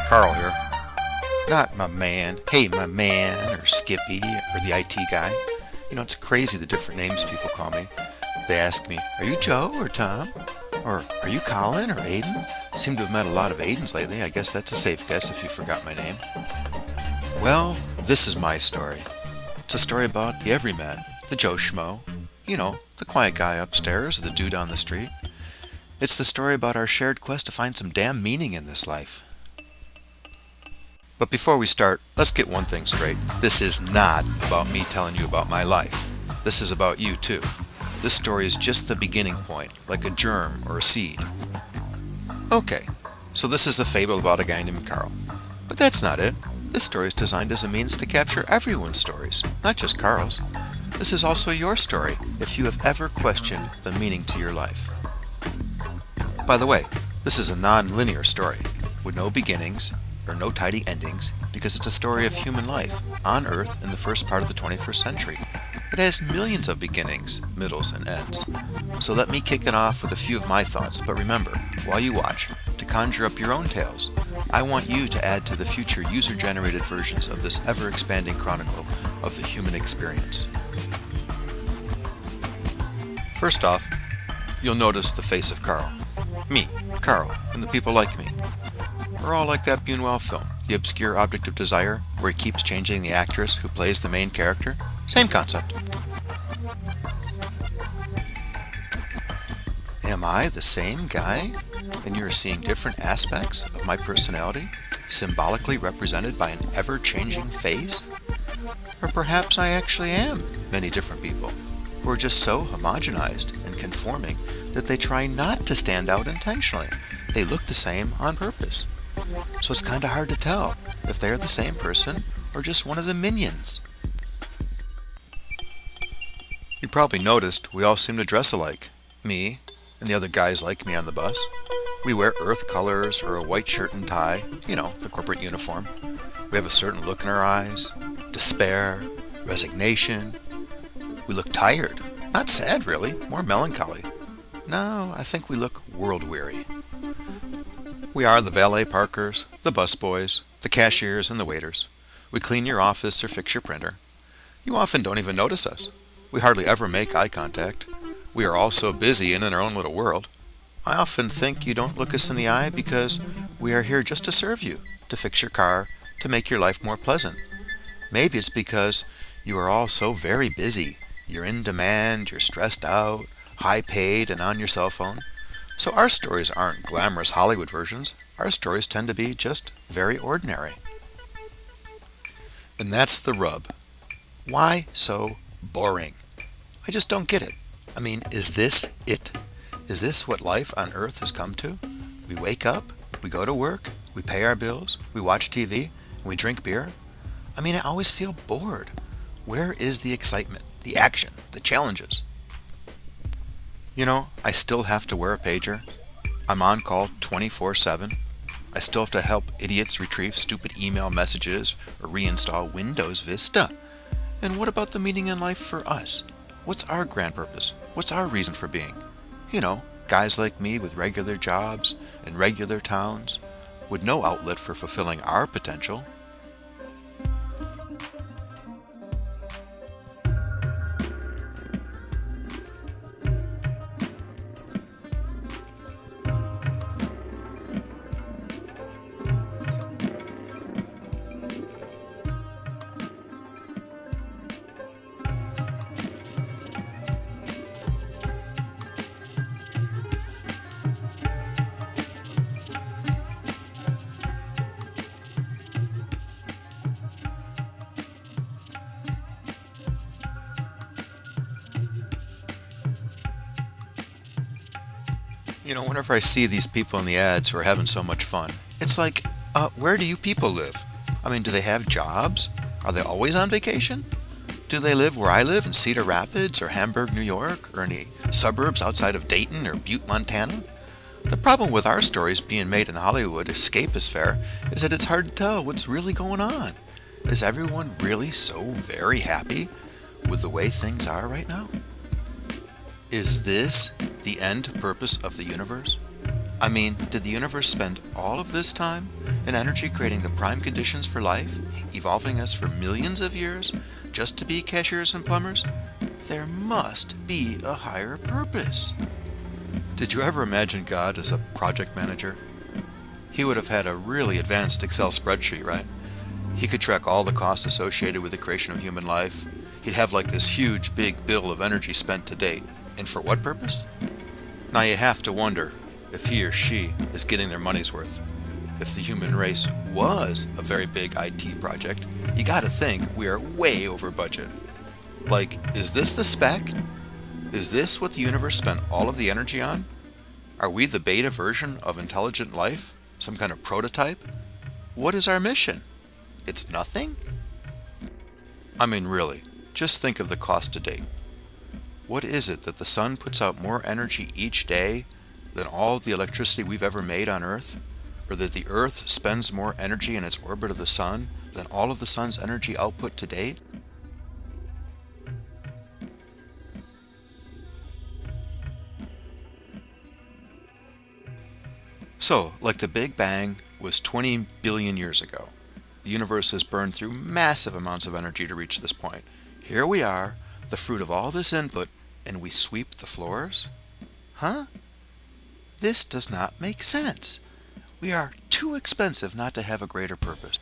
Carl here. Not my man, hey my man, or Skippy, or the IT guy. You know, it's crazy the different names people call me. They ask me, are you Joe or Tom? Or are you Colin or Aiden? Seem to have met a lot of Aidens lately. I guess that's a safe guess if you forgot my name. Well, this is my story. It's a story about the everyman, the Joe Schmo. You know, the quiet guy upstairs, or the dude on the street. It's the story about our shared quest to find some damn meaning in this life. But before we start, let's get one thing straight. This is not about me telling you about my life. This is about you too. This story is just the beginning point, like a germ or a seed. Okay, so this is a fable about a guy named Carl. But that's not it. This story is designed as a means to capture everyone's stories, not just Carl's. This is also your story if you have ever questioned the meaning to your life. By the way, this is a non-linear story, with no beginnings or no tidy endings, because it's a story of human life on Earth in the first part of the 21st century. It has millions of beginnings, middles, and ends. So let me kick it off with a few of my thoughts, but remember, while you watch, to conjure up your own tales. I want you to add to the future user-generated versions of this ever-expanding chronicle of the human experience. First off, you'll notice the face of Carl. Me, Carl, and the people like me. We're all like that Buñuel film, The Obscure Object of Desire, where he keeps changing the actress who plays the main character. Same concept. Am I the same guy? And you're seeing different aspects of my personality, symbolically represented by an ever-changing face? Or perhaps I actually am many different people, who are just so homogenized and conforming that they try not to stand out intentionally. They look the same on purpose. So it's kind of hard to tell if they're the same person or just one of the minions. You probably noticed we all seem to dress alike. Me and the other guys like me on the bus. We wear earth colors or a white shirt and tie, you know, the corporate uniform. We have a certain look in our eyes, despair, resignation. We look tired, not sad really, more melancholy. No, I think we look world-weary. We are the valet parkers, the busboys, the cashiers, and the waiters. We clean your office or fix your printer. You often don't even notice us. We hardly ever make eye contact. We are all so busy and in our own little world. I often think you don't look us in the eye because we are here just to serve you, to fix your car, to make your life more pleasant. Maybe it's because you are all so very busy. You're in demand, you're stressed out, high paid, and on your cell phone. So our stories aren't glamorous Hollywood versions. Our stories tend to be just very ordinary. And that's the rub. Why so boring? I just don't get it. I mean, is this it? Is this what life on Earth has come to? We wake up, we go to work, we pay our bills, we watch TV, and we drink beer? I mean, I always feel bored. Where is the excitement, the action, the challenges? You know, I still have to wear a pager. I'm on call 24/7. I still have to help idiots retrieve stupid email messages or reinstall Windows Vista. And what about the meaning in life for us? What's our grand purpose? What's our reason for being? You know, guys like me with regular jobs in regular towns, with no outlet for fulfilling our potential. You know, whenever I see these people in the ads who are having so much fun, it's like, where do you people live? I mean, do they have jobs? Are they always on vacation? Do they live where I live in Cedar Rapids or Hamburg, New York, or any suburbs outside of Dayton or Butte, Montana? The problem with our stories being made in Hollywood escapist fare is that it's hard to tell what's really going on. Is everyone really so very happy with the way things are right now? Is this the end purpose of the universe? I mean, did the universe spend all of this time and energy creating the prime conditions for life, evolving us for millions of years, just to be cashiers and plumbers? There must be a higher purpose. Did you ever imagine God as a project manager? He would have had a really advanced Excel spreadsheet, right? He could track all the costs associated with the creation of human life. He'd have like this huge big bill of energy spent to date. And for what purpose? Now you have to wonder if he or she is getting their money's worth. If the human race was a very big IT project, you gotta think we are way over budget. Like, is this the spec? Is this what the universe spent all of the energy on? Are we the beta version of intelligent life? Some kind of prototype? What is our mission? It's nothing? I mean, really, just think of the cost to date. What is it that the sun puts out more energy each day than all the electricity we've ever made on Earth? Or that the Earth spends more energy in its orbit of the sun than all of the sun's energy output to date? So, like the Big Bang was 20 billion years ago, the universe has burned through massive amounts of energy to reach this point. Here we are, the fruit of all this input, and we sweep the floors? Huh? This does not make sense. We are too expensive not to have a greater purpose.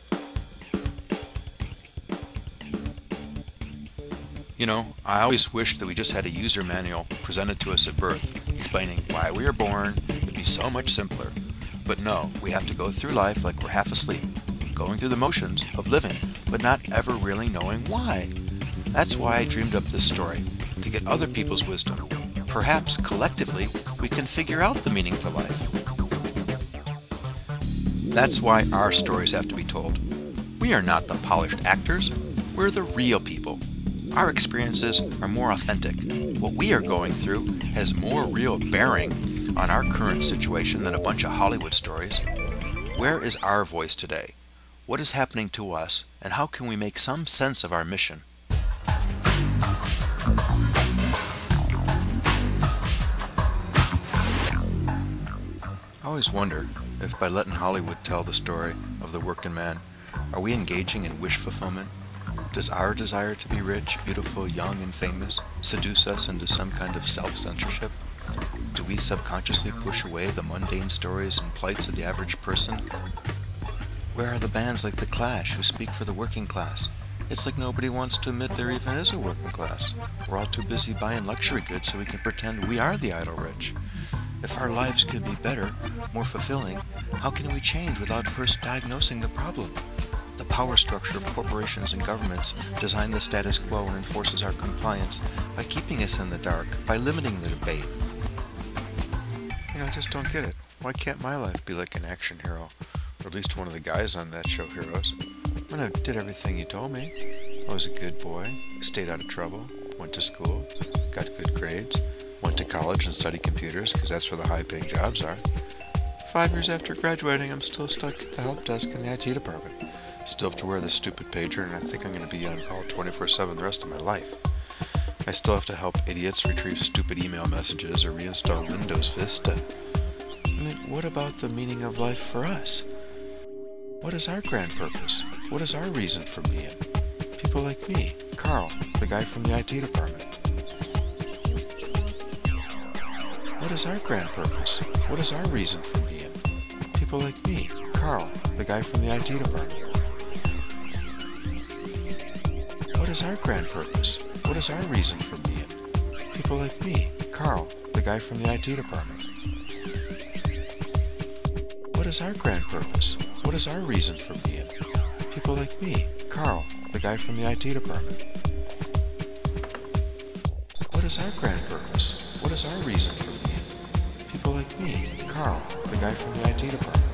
You know, I always wished that we just had a user manual presented to us at birth, explaining why we are born. It'd be so much simpler. But no, we have to go through life like we're half asleep, going through the motions of living, but not ever really knowing why. That's why I dreamed up this story, to get other people's wisdom. Perhaps collectively we can figure out the meaning to life. That's why our stories have to be told. We are not the polished actors, we're the real people. Our experiences are more authentic. What we are going through has more real bearing on our current situation than a bunch of Hollywood stories. Where is our voice today? What is happening to us, and how can we make some sense of our mission? I always wonder if by letting Hollywood tell the story of the working man, are we engaging in wish fulfillment? Does our desire to be rich, beautiful, young, and famous seduce us into some kind of self-censorship? Do we subconsciously push away the mundane stories and plights of the average person? Where are the bands like The Clash who speak for the working class? It's like nobody wants to admit there even is a working class. We're all too busy buying luxury goods so we can pretend we are the idle rich. If our lives could be better, more fulfilling, how can we change without first diagnosing the problem? The power structure of corporations and governments design the status quo and enforces our compliance by keeping us in the dark, by limiting the debate. You know, I just don't get it. Why can't my life be like an action hero? Or at least one of the guys on that show, Heroes. When I did everything you told me. I was a good boy, stayed out of trouble, went to school, got good grades, went to college and studied computers because that's where the high-paying jobs are. 5 years after graduating, I'm still stuck at the help desk in the IT department. Still have to wear this stupid pager, and I think I'm going to be on call 24/7 the rest of my life. I still have to help idiots retrieve stupid email messages or reinstall Windows Vista. I mean, what about the meaning of life for us? What is our grand purpose? What is our reason for being? People like me, Carl, the guy from the IT department. What is our grand purpose? What is our reason for being? People like me, Carl, the guy from the IT department. What is our grand purpose? What is our reason for being? People like me, Carl, the guy from the IT department. What is our grand purpose? What is our reason for being? People like me, Carl, the guy from the IT department. What is our grand purpose? What is our reason for being? People like me, Carl, the guy from the IT department.